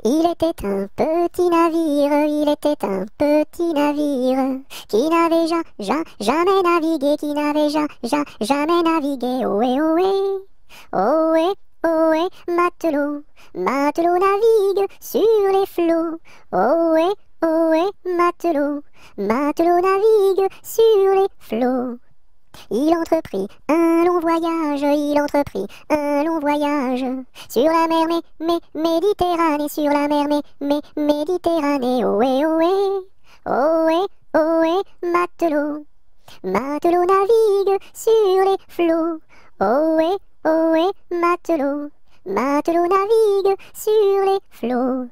Il était un petit navire, il était un petit navire qui n'avait jamais navigué, qui n'avait jamais navigué. Ohé, ohé, ohé, ohé, matelot, matelot navigue sur les flots. Ohé, ohé, matelot, matelot navigue sur les flots. Il entreprit un long voyage, il entreprit un long voyage sur la mer Méditerranée, sur la mer Méditerranée. Ohé, ohé, ohé, ohé, matelot, matelot navigue sur les flots. Ohé, ohé, matelot, matelot navigue sur les flots.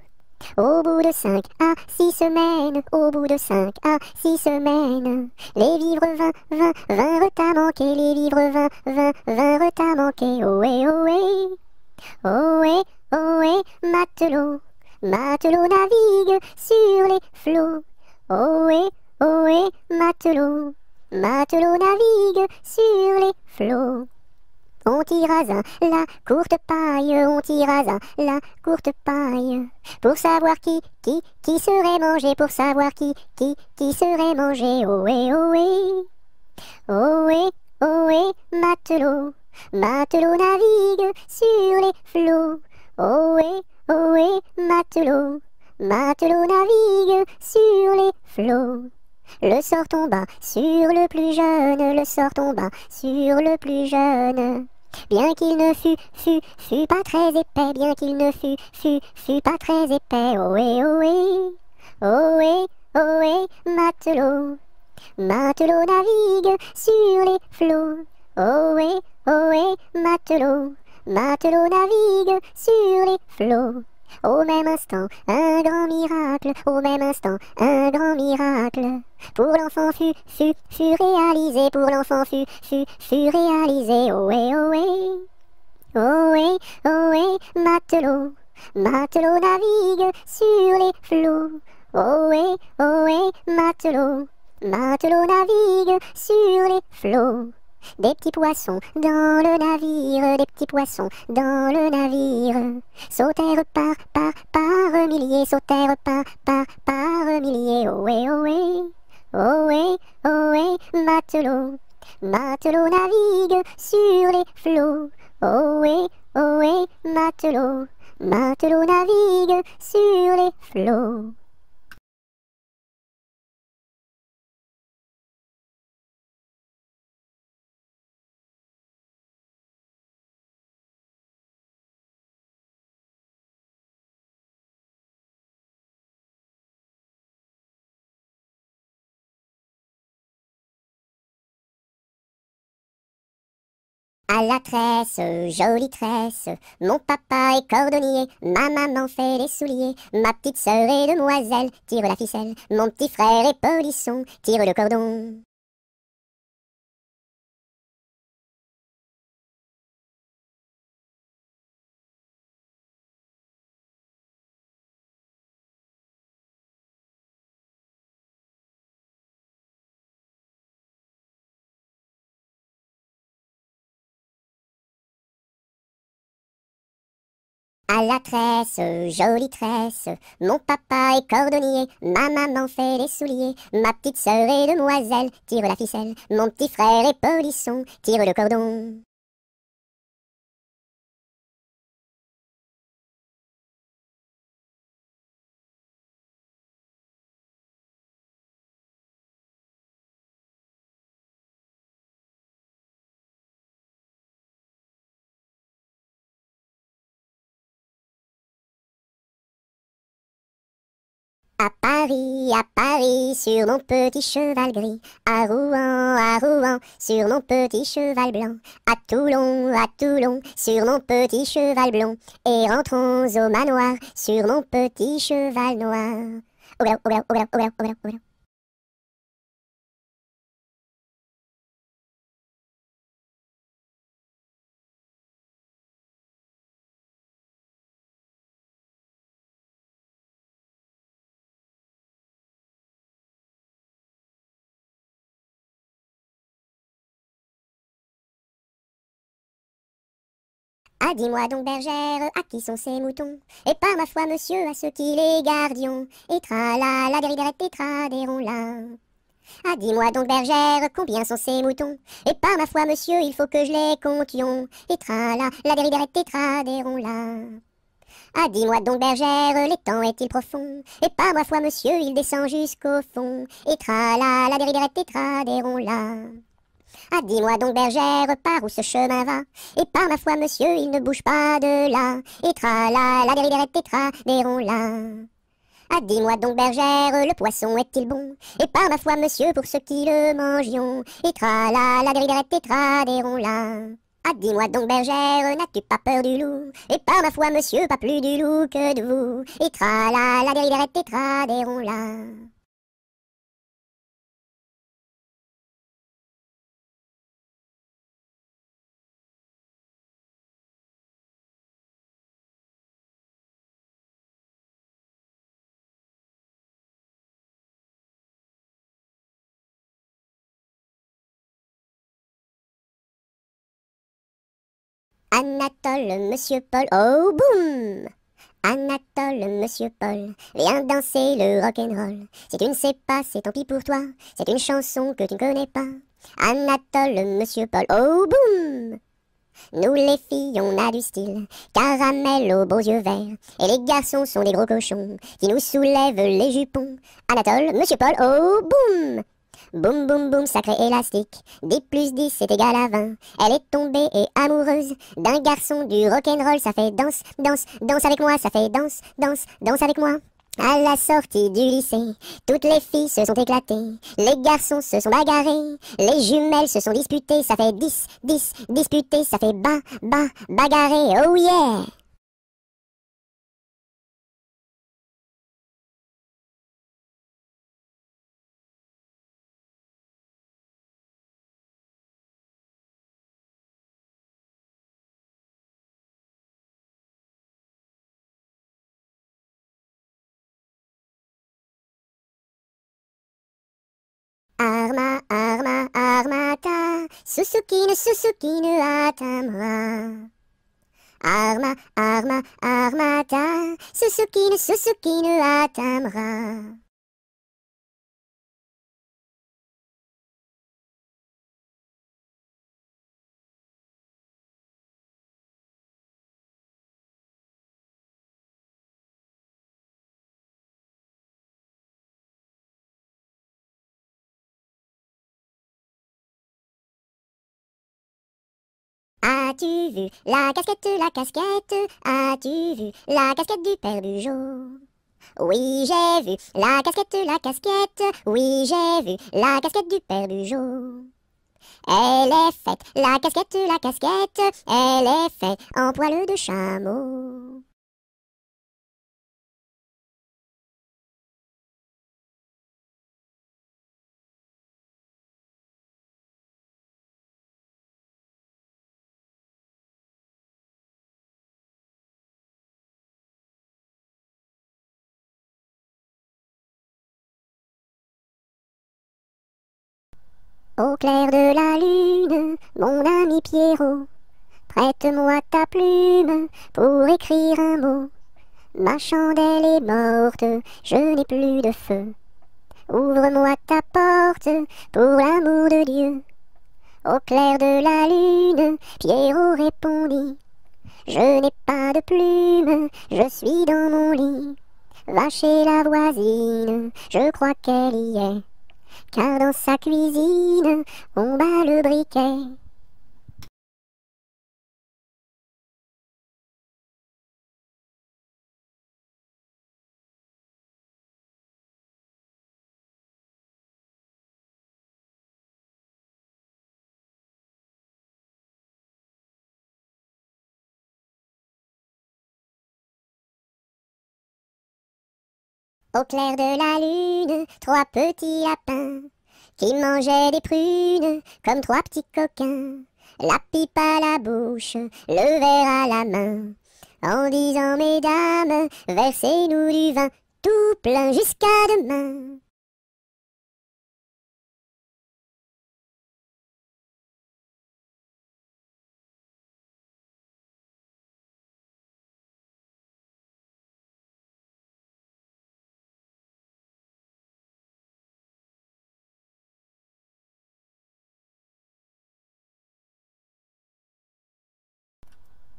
Au bout de 5 à 6 semaines, au bout de 5 à 6 semaines, les vivres vinrent à manquer, les vivres vinrent à manquer. Ohé, ohé, ohé, ohé, matelot, matelot navigue sur les flots. Ohé, ohé, matelot, matelot navigue sur les flots. On tira la courte paille, on tira la courte paille, pour savoir qui serait mangé, pour savoir qui serait mangé. Ohé, ohé, ohé, ohé, matelot, matelot navigue sur les flots. Ohé, ohé, matelot, matelot navigue sur les flots. Le sort tomba sur le plus jeune, le sort tomba sur le plus jeune. Bien qu'il ne fût pas très épais, bien qu'il ne fût pas très épais. Ohé, ohé, ohé, ohé, matelot, matelot navigue sur les flots. Ohé, ohé, matelot, matelot navigue sur les flots. Au même instant, un grand miracle, au même instant, un grand miracle. Pour l'enfant fut réalisé, pour l'enfant fut réalisé. Ohé, ohé, ohé, ohé, matelot, matelot navigue sur les flots. Ohé, ohé, matelot, matelot navigue sur les flots. Des petits poissons dans le navire, des petits poissons dans le navire, sautèrent par milliers, sautèrent par milliers. Ohé, ohé, ohé, ohé, matelot, matelot navigue sur les flots. Ohé, ohé, matelot, matelot navigue sur les flots. À la tresse, jolie tresse, mon papa est cordonnier, ma maman fait les souliers, ma petite sœur est demoiselle, tire la ficelle, mon petit frère est polisson, tire le cordon. À la tresse, jolie tresse, mon papa est cordonnier, ma maman fait les souliers, ma petite sœur est demoiselle, tire la ficelle, mon petit frère est polisson, tire le cordon. À Paris, sur mon petit cheval gris, à Rouen, sur mon petit cheval blanc, à Toulon, sur mon petit cheval blond, et rentrons au manoir, sur mon petit cheval noir. Au galop, au galop, au galop, au galop, au galop, au galop. Ah, dis-moi donc, bergère, à qui sont ces moutons? Et par ma foi, monsieur, à ceux qui les gardions. Et tra-la, la déridérette, et tra-déron-la. Ah, dis-moi donc, bergère, combien sont ces moutons? Et par ma foi, monsieur, il faut que je les comptions. Et tra-la, la déridérette, et tra-déron-la. Ah, dis-moi donc, bergère, l'étang est-il profond? Et par ma foi, monsieur, il descend jusqu'au fond. Et tra-la, la déridérette, et tra-déron-la. Ah, dis-moi donc, bergère, par où ce chemin va? Et par ma foi, monsieur, il ne bouge pas de là. Et tra-la, la déridérette, et tra-déron-la. Ah, dis-moi donc, bergère, le poisson est-il bon? Et par ma foi, monsieur, pour ceux qui le mangions. Et tra-la, la déridérette, et tra-déron-la. Ah, dis-moi donc, bergère, n'as-tu pas peur du loup? Et par ma foi, monsieur, pas plus du loup que de vous. Et tra-la, la déridérette, et tra-déron-la. Anatole, monsieur Paul, oh boum! Anatole, monsieur Paul, viens danser le rock'n'roll. Si tu ne sais pas, c'est tant pis pour toi, c'est une chanson que tu ne connais pas. Anatole, monsieur Paul, oh boum! Nous les filles, on a du style, caramel aux beaux yeux verts. Et les garçons sont des gros cochons, qui nous soulèvent les jupons. Anatole, monsieur Paul, oh boum! Boum boum boum, sacré élastique, 10 plus 10 c'est égal à 20. Elle est tombée et amoureuse d'un garçon du rock'n'roll, ça fait danse, danse, danse avec moi, ça fait danse, danse, danse avec moi. À la sortie du lycée, toutes les filles se sont éclatées, les garçons se sont bagarrés, les jumelles se sont disputées, ça fait 10, 10, disputés, ça fait bagarré, oh yeah! Armata, Susukine, Atamra. Armata, Susukine, Atamra. As-tu vu la casquette? As-tu vu la casquette du père Bugeaud? Oui, j'ai vu la casquette. Oui, j'ai vu la casquette du père Bugeaud. Elle est faite, la casquette, elle est faite en poil de chameau. Au clair de la lune, mon ami Pierrot, prête-moi ta plume pour écrire un mot. Ma chandelle est morte, je n'ai plus de feu. Ouvre-moi ta porte pour l'amour de Dieu. Au clair de la lune, Pierrot répondit. Je n'ai pas de plume, je suis dans mon lit. Va chez la voisine, je crois qu'elle y est. Car dans sa cuisine, on bat le briquet. Au clair de la lune, trois petits lapins qui mangeaient des prunes comme trois petits coquins. La pipe à la bouche, le verre à la main, en disant mesdames, versez-nous du vin tout plein jusqu'à demain.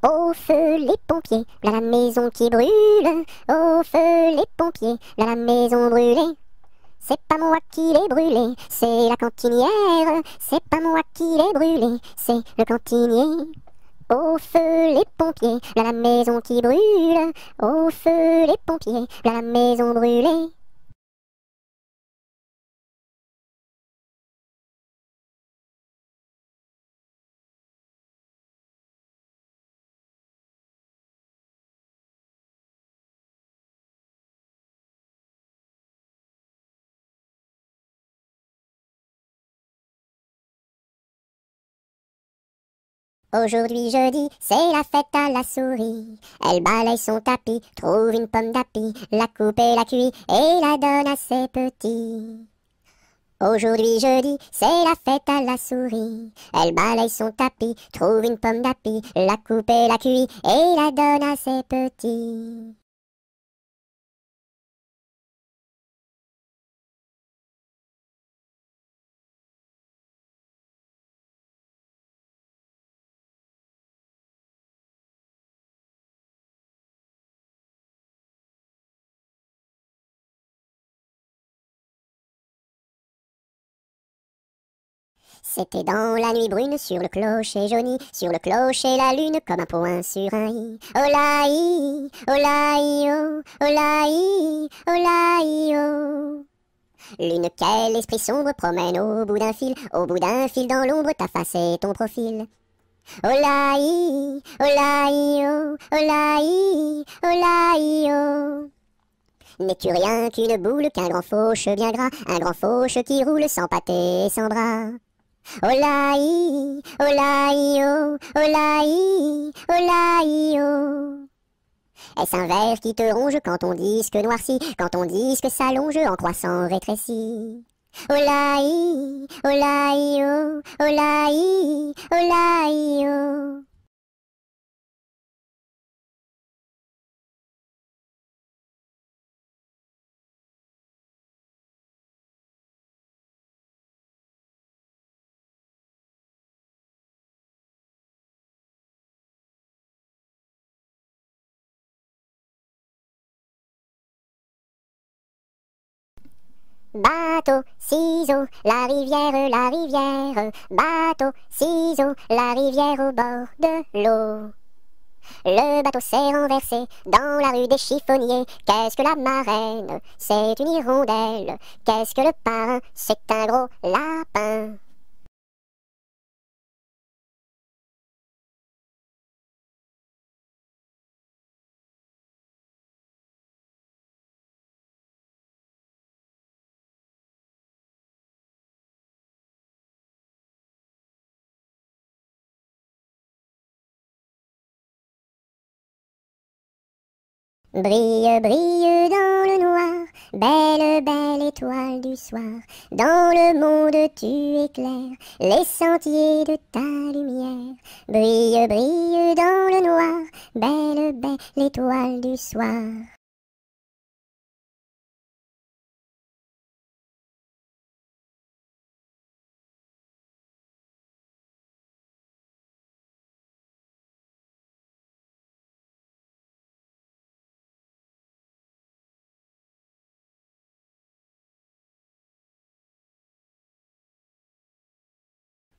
Au feu les pompiers, là la maison qui brûle. Au feu les pompiers, là la maison brûlée. C'est pas moi qui l'ai brûlé, c'est la cantinière. C'est pas moi qui l'ai brûlé, c'est le cantinier. Au feu les pompiers, là la maison qui brûle. Au feu les pompiers, là la maison brûlée. Aujourd'hui jeudi, c'est la fête à la souris. Elle balaye son tapis, trouve une pomme d'api, la coupe et la cuit et la donne à ses petits. Aujourd'hui jeudi, c'est la fête à la souris. Elle balaye son tapis, trouve une pomme d'api, la coupe et la cuit et la donne à ses petits. C'était dans la nuit brune sur le clocher jauni, sur le clocher la lune comme un point sur un i. Olaï, olaï, oh, olaï, olaï, oh. Lune quel esprit sombre promène au bout d'un fil dans l'ombre ta face et ton profil. Olaï, olaï, oh, olaï, olaï, oh. N'es-tu rien qu'une boule, qu'un grand fauche bien gras, un grand fauche qui roule sans pâté et sans bras? Olaï, olaï, oh, olaï, olaï, oh. Est-ce un ver qui te ronge quand ton disque noircit, quand ton disque s'allonge en croissant rétréci? Olaï, olaï, oh, olaï, olaï, oh. Bateau, ciseaux, la rivière, la rivière. Bateau, ciseaux, la rivière au bord de l'eau. Le bateau s'est renversé dans la rue des chiffonniers. Qu'est-ce que la marraine? C'est une hirondelle. Qu'est-ce que le parrain? C'est un gros lapin. Brille, brille dans le noir, belle, belle étoile du soir. Dans le monde tu éclaires les sentiers de ta lumière. Brille, brille dans le noir, belle, belle étoile du soir.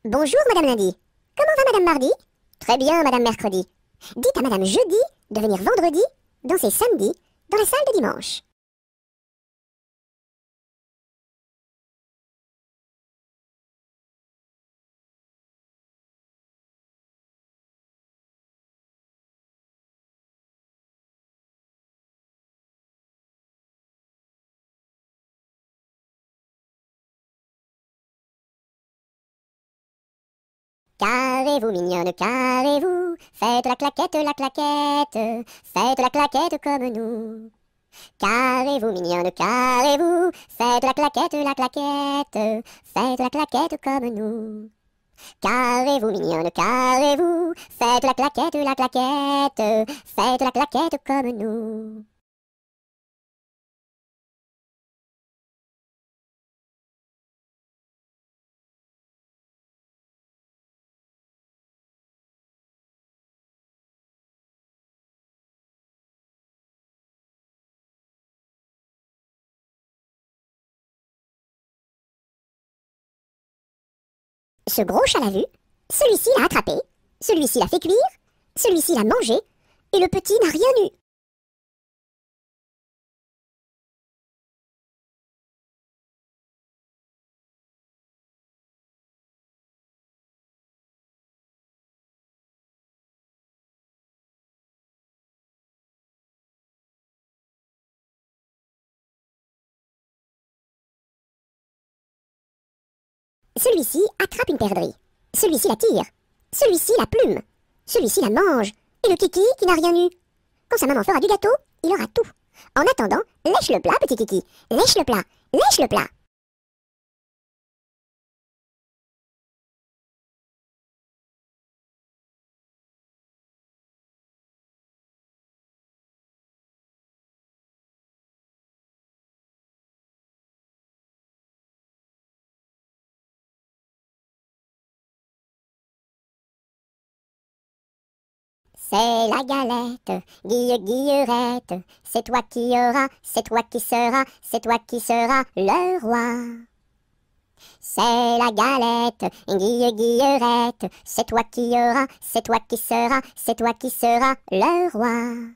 Bonjour, Madame Lundi. Comment va Madame Mardi? Très bien, Madame Mercredi. Dites à Madame Jeudi de venir vendredi, danser samedi, dans la salle de dimanche. Carrez-vous, mignonne, carrez-vous, faites la claquette, faites la claquette comme nous. Carrez-vous, mignonne, carrez-vous, faites la claquette, faites la claquette comme nous. Carrez-vous, mignonne, carrez-vous, faites la claquette, faites la claquette comme nous. Ce gros chat l'a vu, celui-ci l'a attrapé, celui-ci l'a fait cuire, celui-ci l'a mangé, et le petit n'a rien eu. Celui-ci attrape une perdrix, celui-ci la tire, celui-ci la plume, celui-ci la mange, et le kiki qui n'a rien eu. Quand sa maman fera du gâteau, il aura tout. En attendant, lèche le plat, petit kiki, lèche le plat, lèche le plat. C'est la galette, guillerette, c'est toi qui auras, c'est toi qui seras, c'est toi qui seras le roi. C'est la galette, guillerette, c'est toi qui auras, c'est toi qui seras, c'est toi qui seras le roi.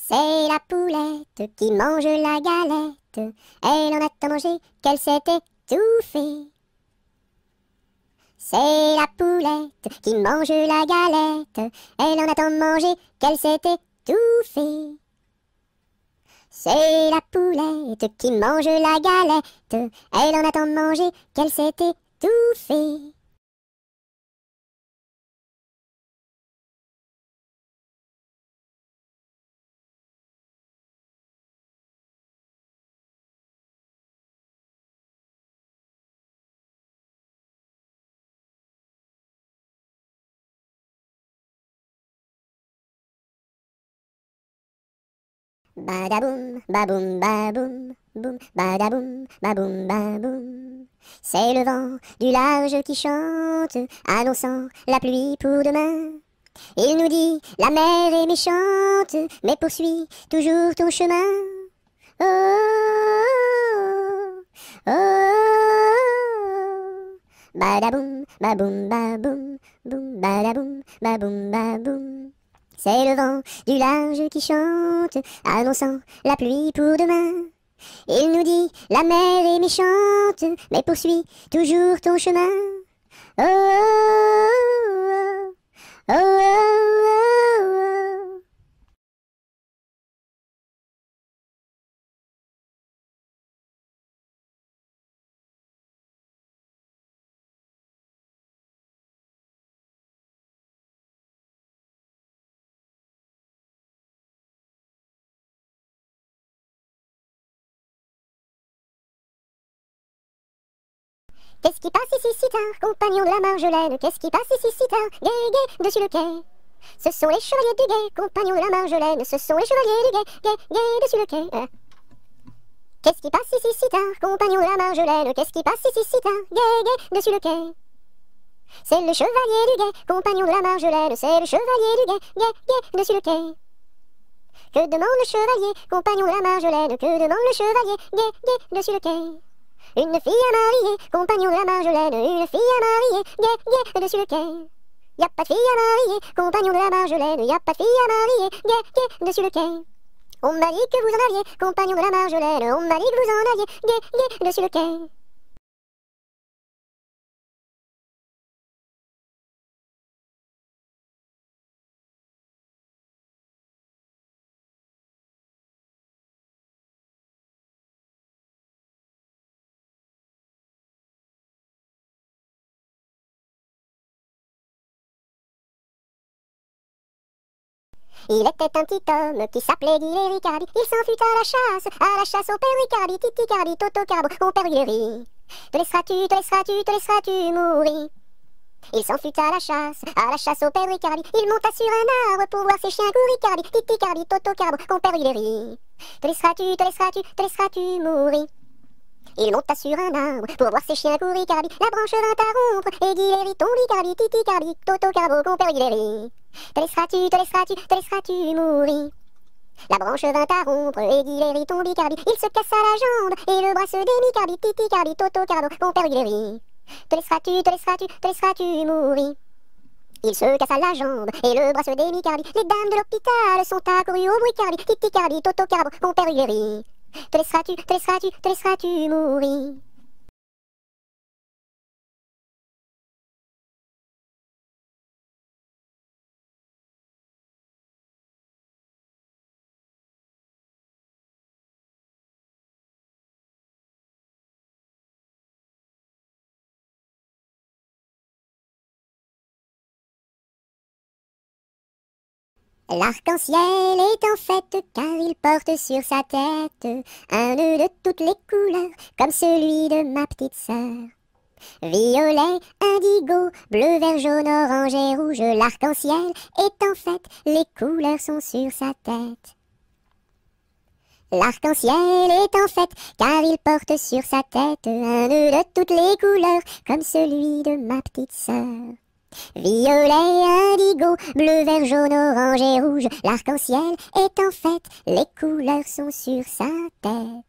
C'est la poulette qui mange la galette. Elle en a tant mangé qu'elle s'est étouffée. C'est la poulette qui mange la galette. Elle en a tant mangé qu'elle s'est étouffée. C'est la poulette qui mange la galette. Elle en a tant mangé qu'elle s'est étouffée. Badaboum, baboum, baboum, boum, badaboum, baboum, baboum. C'est le vent du large qui chante, annonçant la pluie pour demain. Il nous dit, la mer est méchante, mais poursuis toujours ton chemin. Oh, oh, oh, oh. Badaboum, baboum, baboum, boum, badaboum, baboum, baboum. C'est le vent du large qui chante, annonçant la pluie pour demain. Il nous dit, la mer est méchante, mais poursuis toujours ton chemin. Oh, oh, oh, oh, oh, oh. Qu'est-ce qui passe ici si tard, compagnon de la Marjolaine? Qu'est-ce qui passe ici si tard, gai, gai, dessus le quai? Ce sont les chevaliers du guet, compagnons de la Marjolaine. Ce sont les chevaliers du guet, gai, gai, dessus le quai. Qu'est-ce qui passe ici si tard, compagnons de la Marjolaine? Qu'est-ce qui passe ici si tard, gai, gai, dessus le quai? C'est le chevalier du guet, compagnon de la Marjolaine. C'est le chevalier du guet, gai, gai, dessus le quai. Que demande le chevalier, compagnon de la Marjolaine? Que demande le chevalier, gai, gai, dessus le quai? Une fille à marier, compagnon de la Marjolaine. Une fille à marier, gai, gai, dessus le quai. Y a pas de fille à marier, compagnon de la Marjolaine. Y a pas de fille à marier, gai, gai, dessus le quai. On m'a dit que vous en aviez, compagnon de la Marjolaine. On m'a dit que vous en aviez, gai, gai, dessus le quai. Il était un petit homme qui s'appelait Guy Ricardi. Il s'en fut à la chasse au père Ricardi, Titi Cardi, Toto Carbo, mon père Guéry. Te laisseras-tu mourir? Il s'en fut à la chasse au père Ricardi. Il monta sur un arbre pour voir ses chiens courir. Cardi, Titi, Cardi, Toto, Carbo, compère Hilary. Te laisseras-tu mourir. Il monta sur un arbre pour voir ses chiens courir. Cardi, la branche vint à rompre et Hilary tombe. Cardi, Titi, Cardi, Toto, Carbo, compère Hilary. Te laisseras-tu mourir. La branche vint à rompre et Hilary tombe. Cardi, il se cassa la jambe et le bras se démit. Cardi, Titi, Cardi, Toto, Carbo, compère Hilary. Te laisseras-tu mourir. Il se cassa la jambe et le bras se démit. Cardi, les dames de l'hôpital sont accourues au bruit. Cardi, Titi, Cardi, Toto, Carbo, compère Hilary. Te laisseras-tu mourir. L'arc-en-ciel est en fête car il porte sur sa tête un nœud de toutes les couleurs comme celui de ma petite sœur. Violet, indigo, bleu, vert, jaune, orange et rouge, l'arc-en-ciel est en fête, les couleurs sont sur sa tête. L'arc-en-ciel est en fête car il porte sur sa tête un nœud de toutes les couleurs comme celui de ma petite sœur. Violet, indigo, bleu, vert, jaune, orange et rouge, l'arc-en-ciel est en fête, les couleurs sont sur sa tête.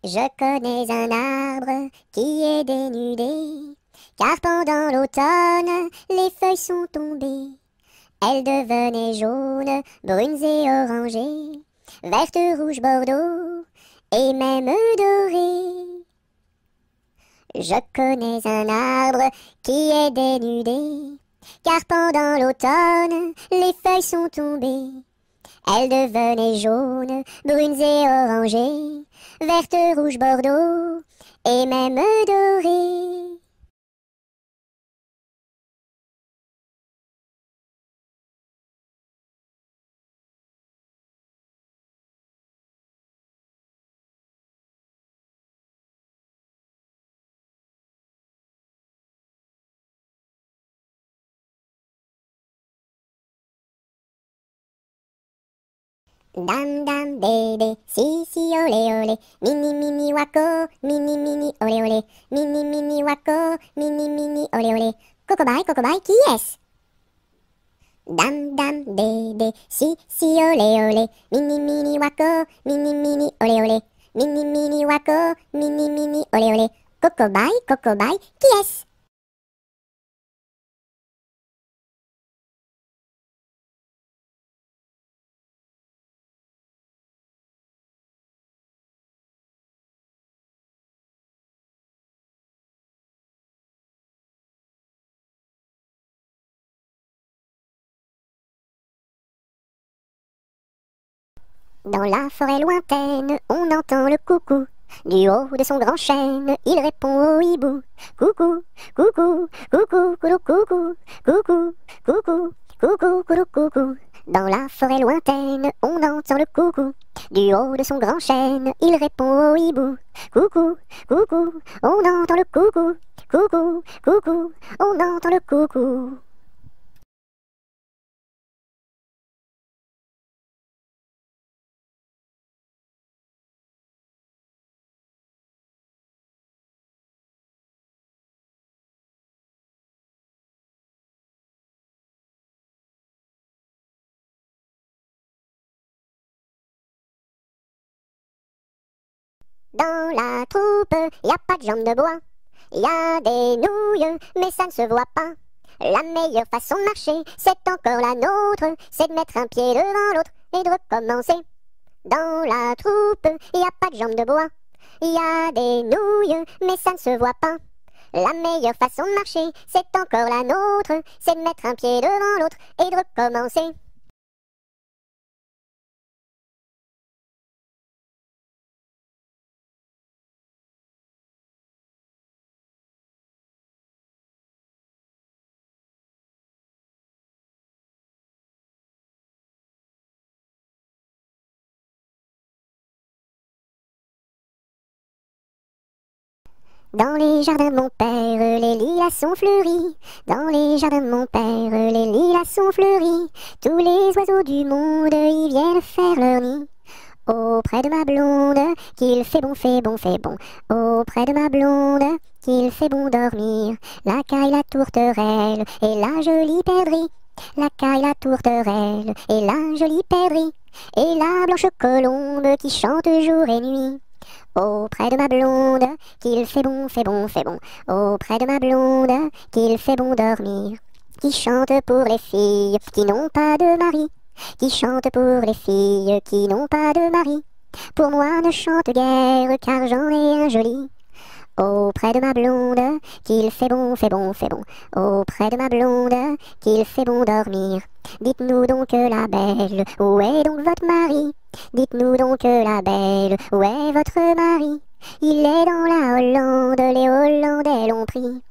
Je connais un arbre qui est dénudé, car pendant l'automne, les feuilles sont tombées. Elles devenaient jaunes, brunes et orangées, vertes, rouges, bordeaux, et même dorées. Je connais un arbre qui est dénudé, car pendant l'automne, les feuilles sont tombées. Elles devenaient jaunes, brunes et orangées, vertes, rouges, bordeaux, et même dorées. Dam dam bébé, si si olé olé, mini mini wako, mini olé olé, mini wako, mini olé olé. Cocobaye, qui est-ce? Dam dam bébé, si si olé olé, mini wako, mini olé olé, mini wako, mini olé olé. Cocobaye, qui est-ce? Dans la forêt lointaine, on entend le coucou. Du haut de son grand chêne, il répond au hibou. Coucou, coucou, coucou, coucou, coucou, coucou, coucou, coucou, coucou, coucou. Dans la forêt lointaine, on entend le coucou. Du haut de son grand chêne, il répond au hibou. Coucou, coucou, on entend le coucou. Coucou, coucou, on entend le coucou. Dans la troupe, y a pas de jambes de bois. Y a des nouilles, mais ça ne se voit pas. La meilleure façon de marcher, c'est encore la nôtre. C'est de mettre un pied devant l'autre et de recommencer. Dans la troupe, y a pas de jambes de bois. Y a des nouilles, mais ça ne se voit pas. La meilleure façon de marcher, c'est encore la nôtre. C'est de mettre un pied devant l'autre et de recommencer. Dans les jardins de mon père, les lilas sont fleuris. Dans les jardins de mon père, les lilas sont fleuris. Tous les oiseaux du monde y viennent faire leur nid. Auprès de ma blonde, qu'il fait bon, fait bon, fait bon. Auprès de ma blonde, qu'il fait bon dormir. La caille, la tourterelle et la jolie perdrix. La caille, la tourterelle et la jolie perdrix. Et la blanche colombe qui chante jour et nuit. Auprès de ma blonde, qu'il fait bon, fait bon, fait bon. Auprès de ma blonde, qu'il fait bon dormir. Qui chante pour les filles qui n'ont pas de mari. Qui chante pour les filles qui n'ont pas de mari. Pour moi ne chante guère car j'en ai un joli. Auprès de ma blonde, qu'il fait bon, fait bon, fait bon. Auprès de ma blonde, qu'il fait bon dormir. Dites-nous donc la belle, où est donc votre mari? Dites-nous donc la belle, où est votre mari? Il est dans la Hollande, les Hollandais l'ont pris.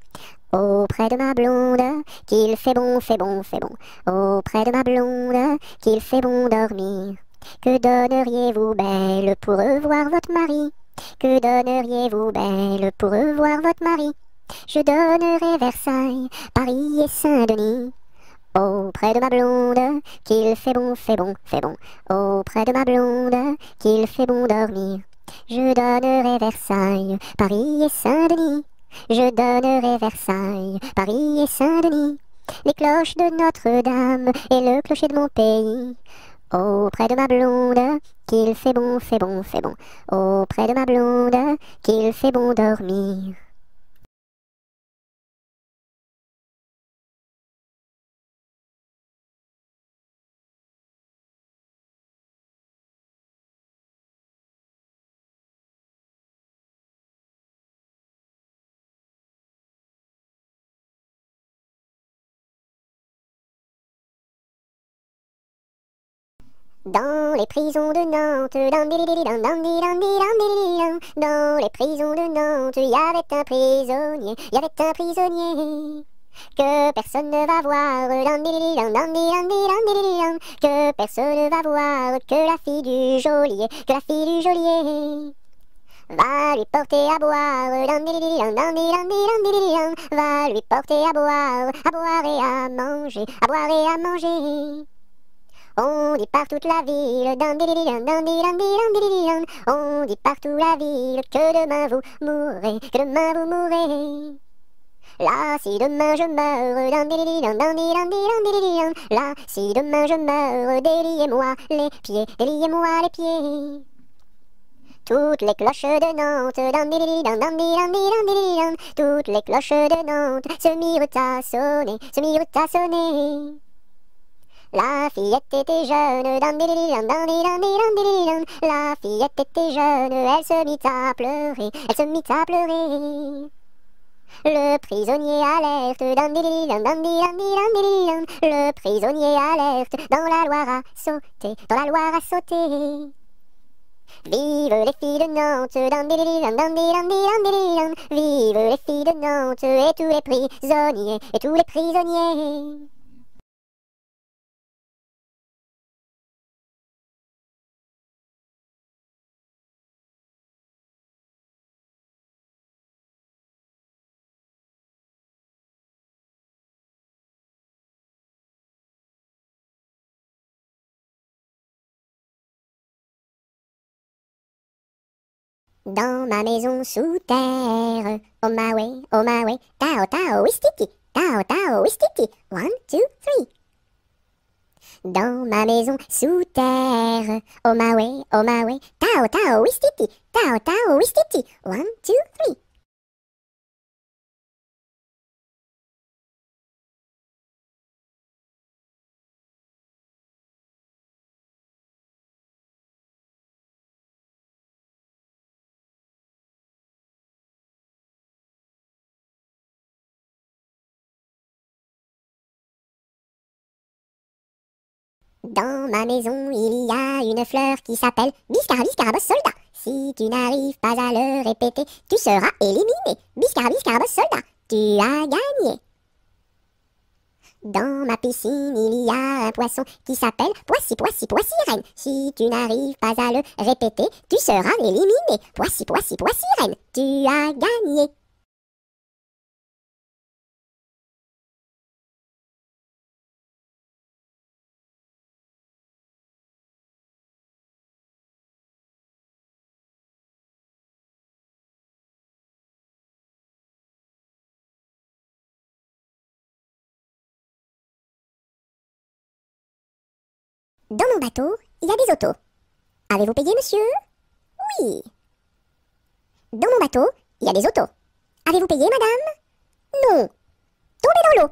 Auprès de ma blonde, qu'il fait bon, fait bon, fait bon. Auprès de ma blonde, qu'il fait bon dormir. Que donneriez-vous belle pour revoir votre mari? Que donneriez-vous belle pour revoir votre mari? Je donnerais Versailles, Paris et Saint-Denis. Auprès de ma blonde, qu'il fait bon, fait bon, fait bon. Auprès de ma blonde, qu'il fait bon dormir. Je donnerai Versailles, Paris et Saint-Denis. Je donnerai Versailles, Paris et Saint-Denis. Les cloches de Notre-Dame et le clocher de mon pays. Auprès de ma blonde, qu'il fait bon, fait bon, fait bon. Auprès de ma blonde, qu'il fait bon dormir. Dans les prisons de Nantes, dans les prisons de Nantes, il y avait un prisonnier, que personne ne va voir, que personne ne va voir, que la fille du geôlier, va lui porter à boire, va lui porter à boire et à manger, On dit par toute la ville, on dit partout la ville que demain vous mourrez, Là, si demain je meurs, là, si demain je meurs, déliez-moi les pieds, Toutes les cloches de Nantes, toutes les cloches de Nantes se mirent à sonner, La fillette était jeune, la fillette était jeune, elle se mit à pleurer, Le prisonnier alerte, le prisonnier alerte, dans la Loire à sauter, Vive les filles de Nantes, vive les filles de Nantes et tous les prisonniers, Dans ma maison sous terre, on my way, tao tao wistiti, 1, 2, 3. Dans ma maison sous terre, on my way, tao tao wistiti, 1, 2, 3. Dans ma maison, il y a une fleur qui s'appelle Biscarabos soldat. Si tu n'arrives pas à le répéter, tu seras éliminé. Biscarabos soldat, tu as gagné. Dans ma piscine, il y a un poisson qui s'appelle Poissy reine. Si tu n'arrives pas à le répéter, tu seras éliminé. Poissy reine, tu as gagné. Dans mon bateau, il y a des autos. Avez-vous payé, monsieur? Oui. Dans mon bateau, il y a des autos. Avez-vous payé, madame? Non. Tombez dans l'eau.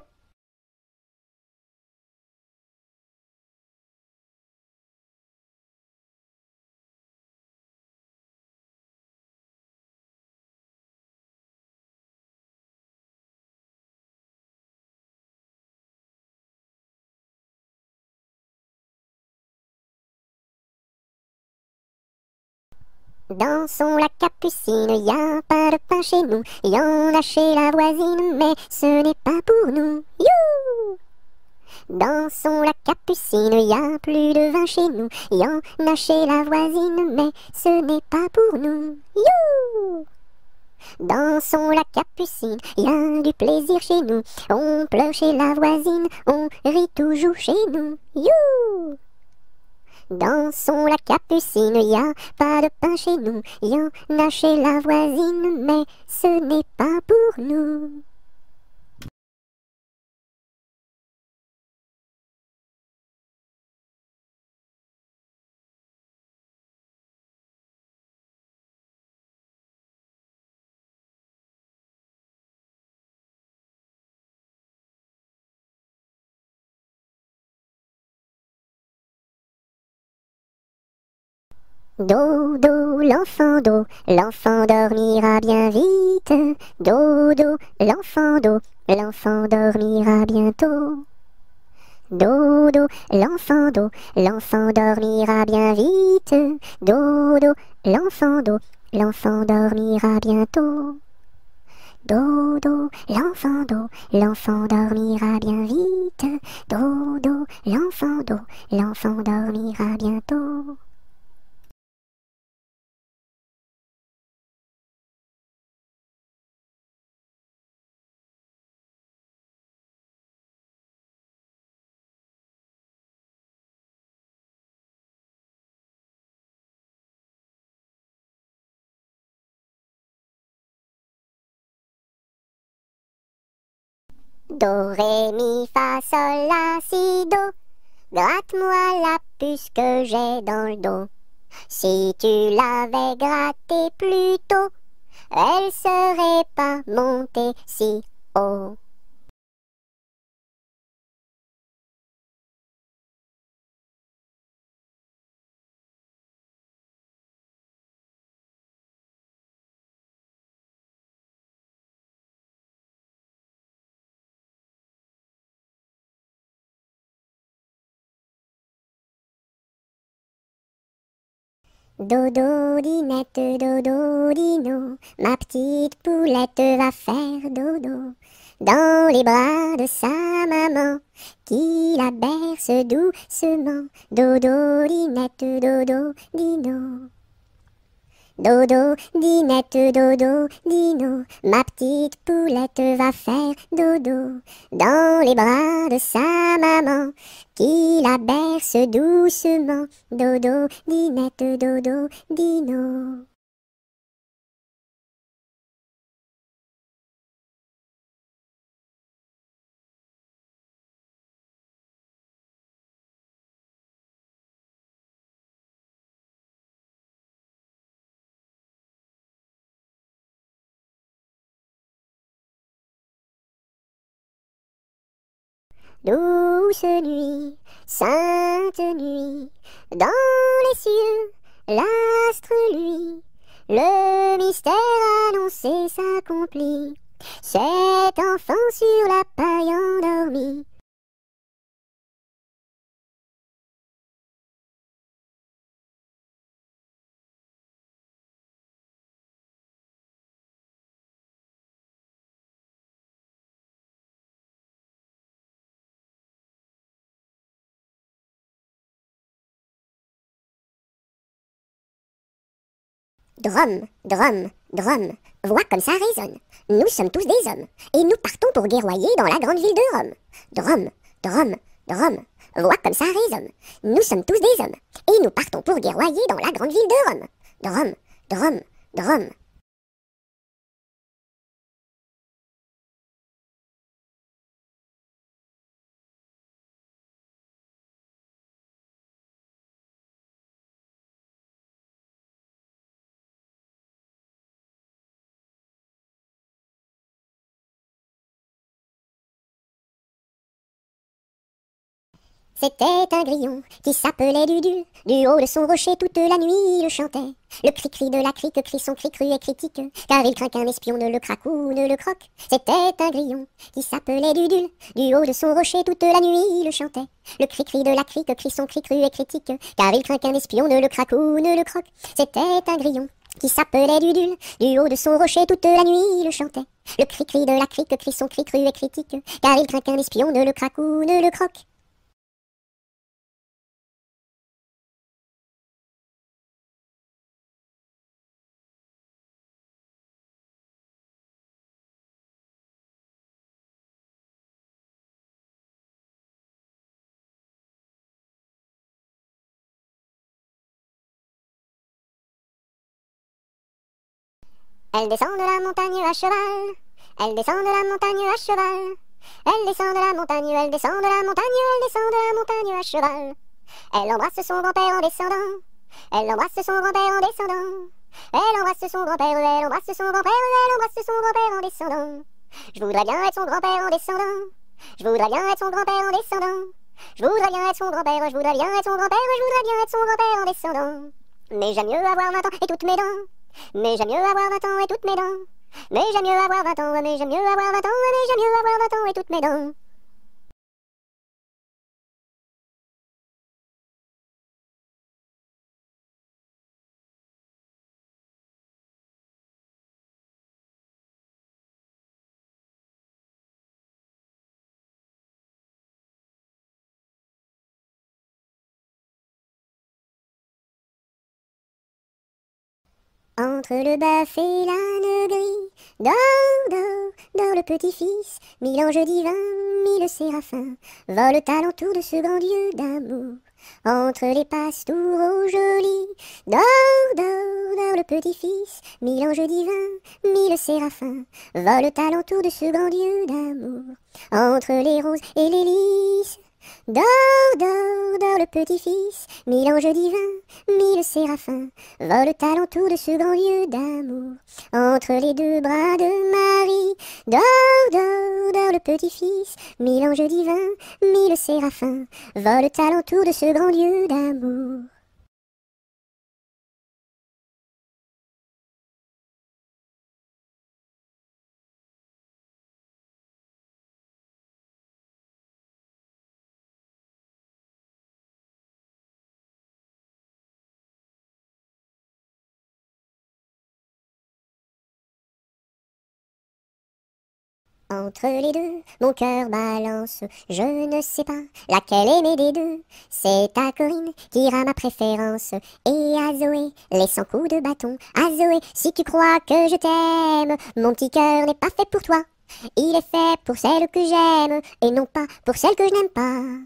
Dansons la capucine, y a pas de pain chez nous, y en a chez la voisine, mais ce n'est pas pour nous. You! Dansons la capucine, y a plus de vin chez nous, y en a chez la voisine, mais ce n'est pas pour nous. You! Dansons la capucine, y a du plaisir chez nous, on pleure chez la voisine, on rit toujours chez nous. You! Dansons la capucine, y a pas de pain chez nous, y en a chez la voisine, mais ce n'est pas pour nous. Dodo, l'enfant dormira bien vite. Dodo, l'enfant dormira bientôt. Dodo, l'enfant dormira bien vite. Dodo, l'enfant dormira bientôt. Dodo, l'enfant dormira bien vite. Dodo, l'enfant dormira bientôt. Do, ré, mi, fa, sol, la, si, do. Gratte-moi la puce que j'ai dans le dos. Si tu l'avais grattée plus tôt, elle serait pas montée si haut. Dodo, dinette, dodo, dino, ma petite poulette va faire dodo dans les bras de sa maman, qui la berce doucement. Dodo, dinette, dodo, dino. Dodo, dinette, dodo, dino, ma petite poulette va faire dodo dans les bras de sa maman, qui la berce doucement. Dodo, dinette, dodo, dino. Douce nuit, sainte nuit, dans les cieux, l'astre lui, le mystère annoncé s'accomplit. Cet enfant sur la paille endormi. Drum, drum, drum, vois comme ça résonne. Nous sommes tous des hommes, et nous partons pour guerroyer dans la grande ville de Rome. Drum, drum, drum, vois comme ça résonne. Nous sommes tous des hommes, et nous partons pour guerroyer dans la grande ville de Rome. Drum, drum, drum. C'était un grillon qui s'appelait Dudule. Du haut de son rocher toute la nuit il chantait. Le cri-cri de la crique crie son cri cru et critique, car il craint qu'un espion ne le craque ou ne le croque. C'était un grillon qui s'appelait Dudule. Du haut de son rocher toute la nuit il chantait. Le cri-cri de la crique crie son cri cru et critique, car il craint qu'un espion ne le craque ou ne le croque. C'était un grillon qui s'appelait Dudule. Du haut de son rocher toute la nuit il chantait. Le cri-cri de la crique crie son cri cru et critique, car il craint qu'un espion ne le craque ou ne le croque. Elle descend de la montagne à cheval. Elle descend de la montagne à cheval. Elle descend de la montagne, elle descend de la montagne, elle descend de la montagne à cheval. Elle embrasse son grand-père en descendant. Elle embrasse son grand-père en descendant. Elle embrasse son grand-père, elle embrasse son grand-père, elle embrasse son grand-père en descendant. Je voudrais bien être son grand-père en descendant. Je voudrais bien être son grand-père en descendant. Je voudrais bien être son grand-père, je voudrais bien être son grand-père, je voudrais bien être son grand-père en descendant. Mais j'aime mieux avoir 20 ans et toutes mes dents. Mais j'aime mieux avoir 20 ans et toutes mes dents. Mais j'aime mieux avoir 20 ans, mais j'aime mieux avoir 20 ans, mais j'aime mieux avoir 20 ans et toutes mes dents. Entre le bœuf et l'âne gris, dors, dors, dors le petit-fils, mille anges divins, mille séraphins, volent alentour de ce grand Dieu d'amour. Entre les pastours jolis, dors, dors, dors le petit-fils, mille anges divins, mille séraphins, volent alentour de ce grand Dieu d'amour. Entre les roses et les lys, dors, dors, dors le petit-fils, mille anges divins, mille séraphins, volent alentour de ce grand Dieu d'amour. Entre les deux bras de Marie, dors, dors, dors le petit-fils, mille anges divins, mille séraphins, volent alentour de ce grand Dieu d'amour. Entre les deux, mon cœur balance, je ne sais pas laquelle aimer des deux. C'est à Corinne qu'ira ma préférence, et à Zoé, les 100 coups de bâton. À Zoé, si tu crois que je t'aime, mon petit cœur n'est pas fait pour toi. Il est fait pour celle que j'aime, et non pas pour celle que je n'aime pas.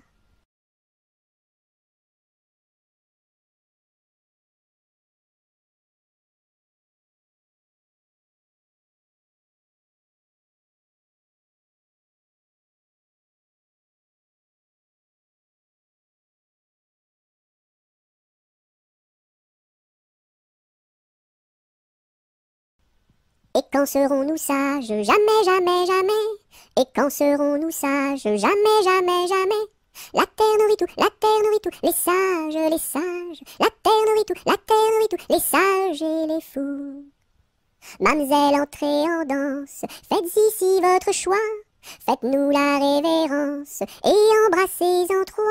Et quand serons-nous sages? Jamais, jamais, jamais. Et quand serons-nous sages? Jamais, jamais, jamais. La terre nourrit tout, la terre nourrit tout, les sages, les sages. La terre nourrit tout, la terre nourrit tout, les sages et les fous. Mademoiselle, entrez en danse, faites ici votre choix. Faites-nous la révérence et embrassez en trois.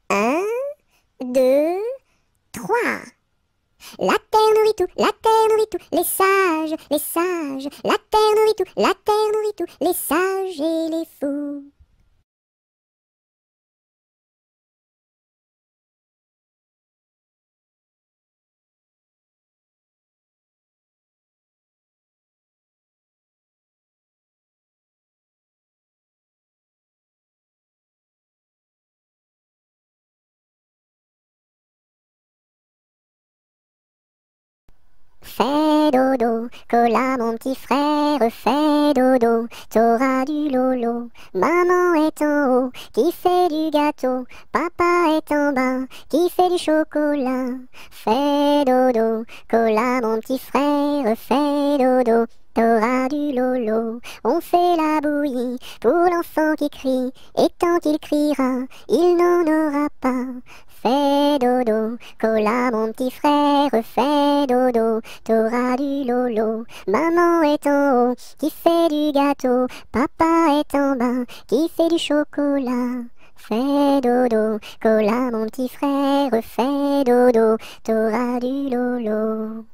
Un, deux, trois. La terre nourrit tout, la terre nourrit tout, les sages, les sages. La terre nourrit tout, la terre nourrit tout, les sages et les fous. Fais dodo, cola mon petit frère, fais dodo, t'auras du lolo. Maman est en haut, qui fait du gâteau, papa est en bas, qui fait du chocolat. Fais dodo, cola mon petit frère, fais dodo, t'auras du lolo. On fait la bouillie pour l'enfant qui crie, et tant qu'il criera, il n'en aura pas. Fais dodo, cola mon petit frère, fais dodo, t'auras du lolo. Maman est en haut, qui fait du gâteau, papa est en bas, qui fait du chocolat. Fais dodo, cola mon petit frère, fais dodo, t'auras du lolo.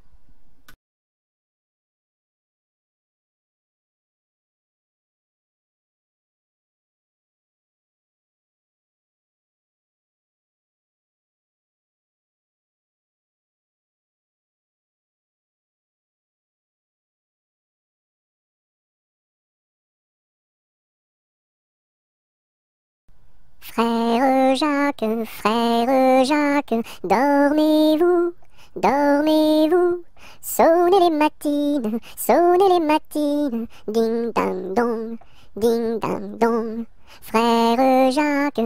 Frère Jacques, dormez-vous, dormez-vous. Sonnez les matines, ding dang dong, ding dang dong. Frère Jacques,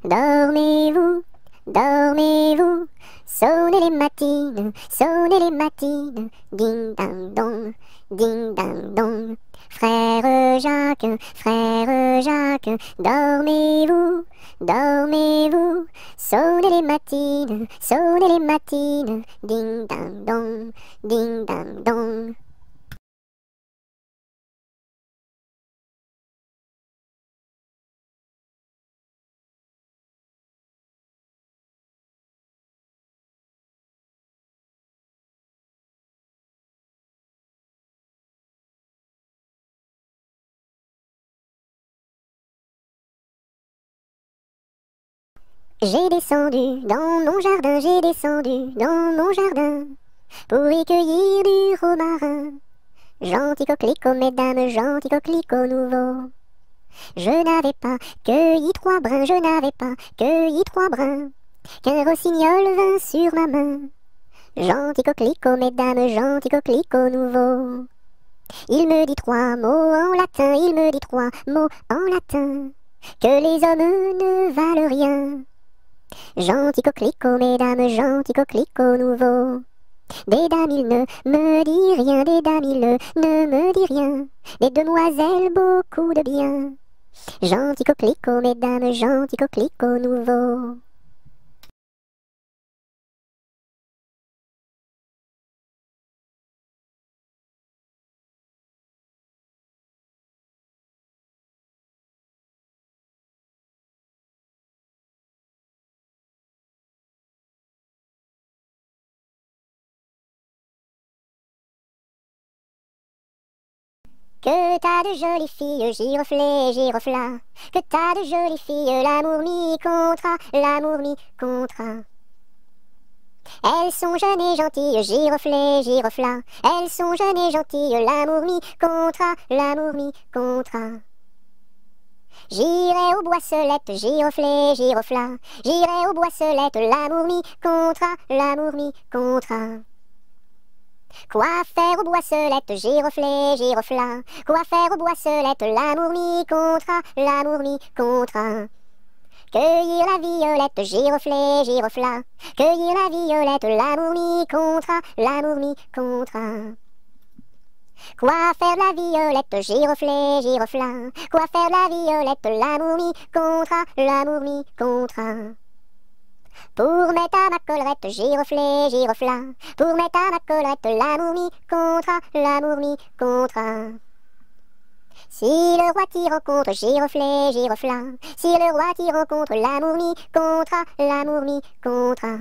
dormez-vous, dormez-vous. Sonnez les matines, ding dang dong, ding dang dong. Frère Jacques, dormez-vous, dormez-vous. Sonnez les matines, ding dang dong, ding dang dong. J'ai descendu dans mon jardin, j'ai descendu dans mon jardin pour y cueillir du romarin. Gentil coquelicot, mesdames, gentil coquelicot nouveau. Je n'avais pas cueilli 3 brins, je n'avais pas cueilli 3 brins, qu'un rossignol vint sur ma main. Gentil coquelicot, mesdames, gentil coquelicot nouveau. Il me dit 3 mots en latin, il me dit 3 mots en latin, que les hommes ne valent rien. Gentil coquelicot, mesdames, gentil coquelicot nouveau. Des dames, il ne me dit rien, des dames, il ne me dit rien. Des demoiselles, beaucoup de bien. Gentil coquelicot, mesdames, gentil coquelicot nouveau. Que t'as de jolies filles, giroflées, girofla. Que t'as de jolies filles, l'amour mi contra. Elles sont jeunes et gentilles, giroflées, girofla. Elles sont jeunes et gentilles, l'amour mi contra. J'irai aux boisselettes, giroflées, girofla. J'irai aux boisselettes, l'amour mi contra. Quoi faire aux boisselettes, giroflées, girofla. Quoi faire aux boisselettes, l'amour mi contra. Cueillir la violette, giroflée, girofla. Cueillir la violette, l'amour mi contra. Quoi faire la violette, giroflée, girofla. Quoi faire la violette, l'amour mi contra. Pour mettre à ma collerette, giroflée, girofla. Pour mettre à ma collerette, l'amour mi contra. Si le roi t'y rencontre, giroflée, girofla. Si le roi t'y rencontre, l'amour mi contra.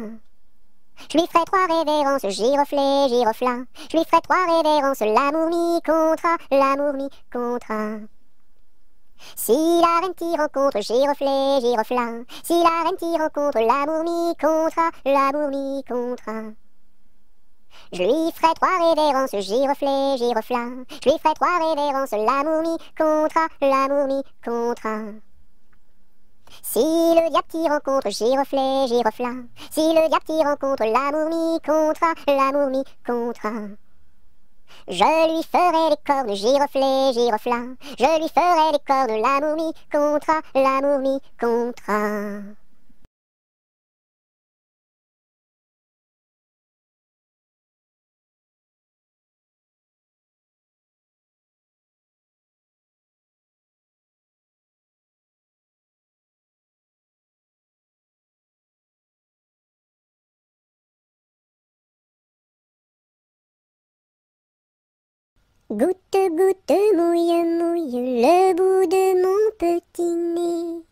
Je lui ferai 3 révérences, giroflée, girofla. Je lui ferai 3 révérences, l'amour mi contra. Si la reine t'y rencontre, giroflée, girofla. Si la reine t'y rencontre, l'amour mi contra. Je lui ferai 3 révérences, giroflée, girofla. Je lui ferai 3 révérences, l'amour mi contra. Si le diable t'y rencontre, giroflet, girofla. Si le diable t'y rencontre, l'amour m'y comptera, l'amour m'y comptera. Je lui ferai les cornes, giroflet, girofla. Je lui ferai les cornes, l'amour m'y comptera, l'amour m'y comptera. Goutte, goutte, mouille, mouille le bout de mon petit nez.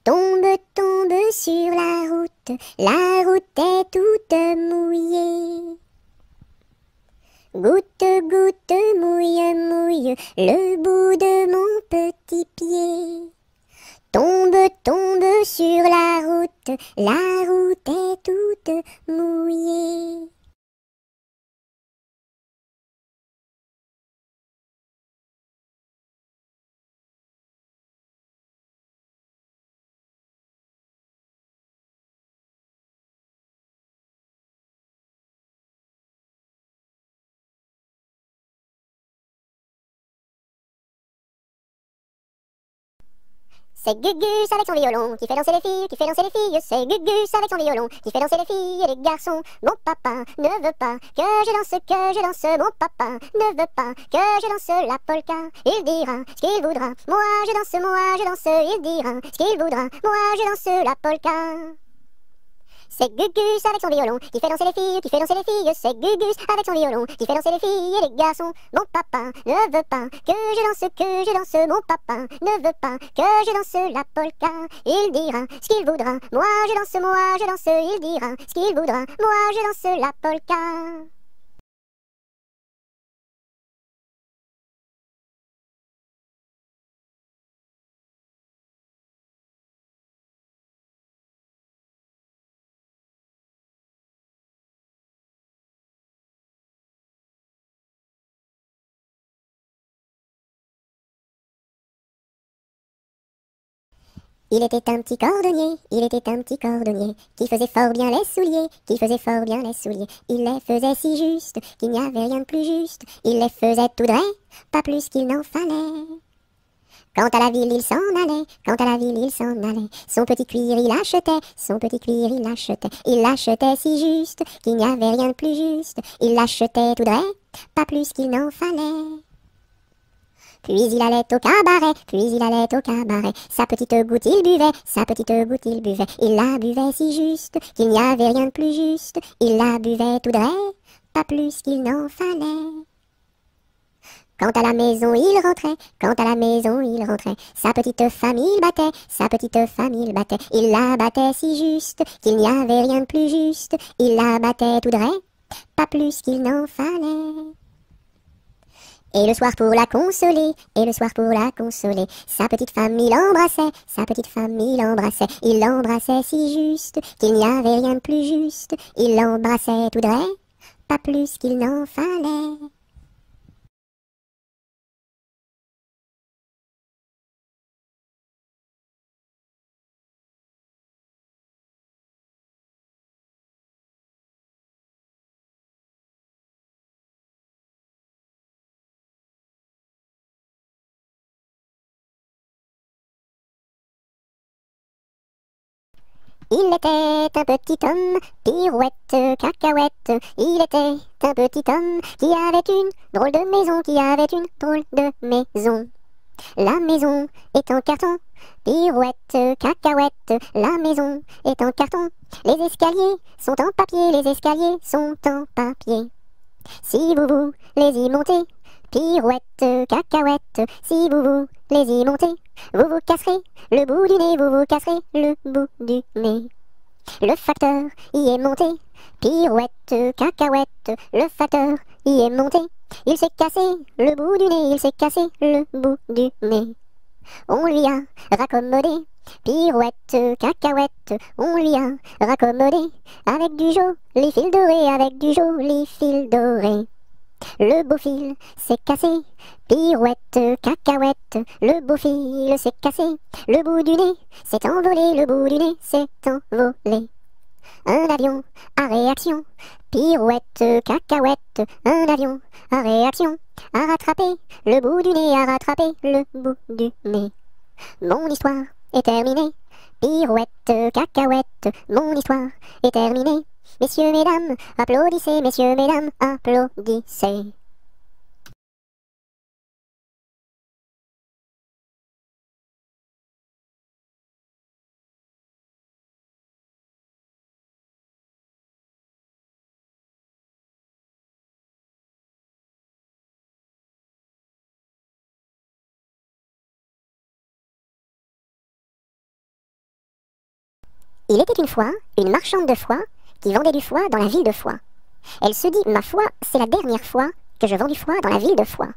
Tombe, tombe sur la route est toute mouillée. Goutte, goutte, mouille, mouille le bout de mon petit pied. Tombe, tombe sur la route est toute mouillée. C'est Gugus avec son violon qui fait danser les filles, qui fait danser les filles. C'est Gugus avec son violon qui fait danser les filles et les garçons. Mon papa ne veut pas que je danse. Mon papa ne veut pas que je danse la polka. Il dira ce qu'il voudra. Moi je danse. Il dira ce qu'il voudra. Moi je danse la polka. C'est Gugus avec son violon qui fait danser les filles, qui fait danser les filles. C'est Gugus avec son violon qui fait danser les filles et les garçons. Mon papa ne veut pas que je danse. Mon papa ne veut pas que je danse la polka. Il dira ce qu'il voudra. Moi je danse. Il dira ce qu'il voudra. Moi je danse la polka. Il était un petit cordonnier, qui faisait fort bien les souliers, Il les faisait si juste, qu'il n'y avait rien de plus juste. Il les faisait tout droit, pas plus qu'il n'en fallait. Quant à la ville, il s'en allait, Son petit cuir, il achetait, Il l'achetait si juste, qu'il n'y avait rien de plus juste. Il l'achetait tout droit, pas plus qu'il n'en fallait. Puis il allait au cabaret, sa petite goutte il buvait, il la buvait si juste, qu'il n'y avait rien de plus juste, il la buvait tout droit, pas plus qu'il n'en fallait. Quant à la maison il rentrait, sa petite famille battait, il la battait si juste, qu'il n'y avait rien de plus juste, il la battait tout droit, pas plus qu'il n'en fallait. Et le soir pour la consoler, sa petite femme il l'embrassait si juste, qu'il n'y avait rien de plus juste, il l'embrassait tout droit, pas plus qu'il n'en fallait. Il était un petit homme, pirouette, cacahuète. Il était un petit homme qui avait une drôle de maison, La maison est en carton, pirouette, cacahuète. La maison est en carton. Les escaliers sont en papier, Si vous les y montez, pirouette, cacahuète. Si vous les y montez, vous vous casserez le bout du nez, Le facteur y est monté, pirouette, cacahuète. Le facteur y est monté, il s'est cassé le bout du nez, On lui a raccommodé, pirouette, cacahuète. On lui a raccommodé avec du joli fil doré, le beau fil s'est cassé. Pirouette, cacahuète, le beau fil s'est cassé. Le bout du nez s'est envolé, le bout du nez s'est envolé. Un avion à réaction, pirouette, cacahuète, un avion à réaction, a rattrapé le bout du nez, a rattrapé le bout du nez. Mon histoire est terminée, pirouette, cacahuète, mon histoire est terminée. Messieurs, mesdames, applaudissez, messieurs, mesdames, applaudissez. Il était une fois une marchande de foie qui vendait du foie dans la ville de Foix. Elle se dit, ma foi, c'est la dernière fois que je vends du foie dans la ville de Foix.